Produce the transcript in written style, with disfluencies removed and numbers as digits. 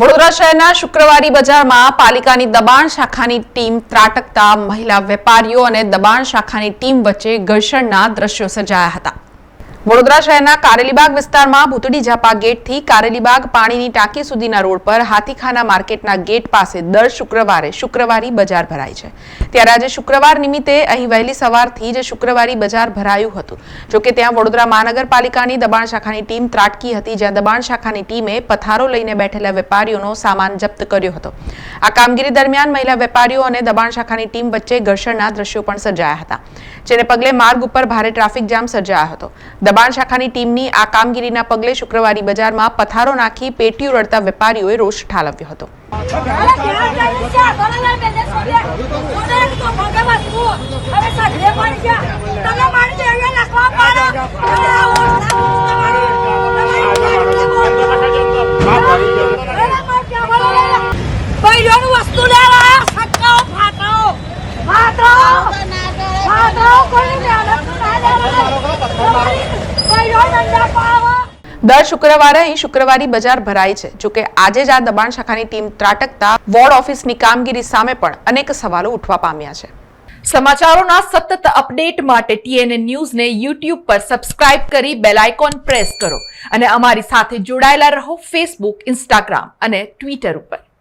વડોદરા શહેરના શુક્રવારી બજારમાં પાલિકાની દબાણ શાખાની ટીમ ત્રાટકતા મહિલા વેપારીઓ અને દબાણ શાખાની ટીમ વચ્ચે ઘર્ષણના દ્રશ્યો સર્જાયા હતા। વડોદરા શહેરના કારેલીબાગ વિસ્તારમાં ભૂતડી ઝાપા ગેટથી કારેલીબાગ પાણીની ટાંકી સુધીના રોડ પર હાથીખાના માર્કેટના ગેટ પાસે દર શુક્રવારે શુક્રવારી બજાર ભરાય છે। ત્યારે આજે શુક્રવાર નિમિત્તે અહીં વહેલી સવારથી જ શુક્રવારી બજાર ભરાયું હતું। જોકે ત્યાં વડોદરા મહાનગરપાલિકાની દબાણ શાખાની ટીમ ત્રાટકી હતી, જ્યાં દબાણ શાખાની ટીમે પથારો લઈને બેઠેલા વેપારીઓનો સામાન જપ્ત કર્યો હતો। આ કામગીરી દરમિયાન મહિલા વેપારીઓ અને દબાણ શાખાની ટીમ વચ્ચે ઘર્ષણના દ્રશ્યો પણ સર્જાયા હતા, જેને પગલે માર્ગ ઉપર ભારે ટ્રાફિક જામ સર્જાયો હતો। દબાણ શાખાની ટીમની આ કામગીરીના પગલે શુક્રવારી બજારમાં પથારો નાખી પેટીઓ રડતા વેપારીઓએ રોષ ઠાલવ્યો હતો। દર શુક્રવારે અહીં શુક્રવારી બજાર ભરાય છે। જોકે આજે જ આ દબાણ શાખાની ટીમ ત્રાટકતા વોર્ડ ઓફિસની કામગીરી સામે પણ અનેક સવાલો ઉઠવા પામ્યા છે। સમાચારોના સતત અપડેટ માટે TNN ન્યૂઝને YouTube પર સબસ્ક્રાઇબ કરી બેલ આઇકોન પ્રેસ કરો અને અમારી સાથે જોડાયેલા રહો Facebook, Instagram અને Twitter ઉપર।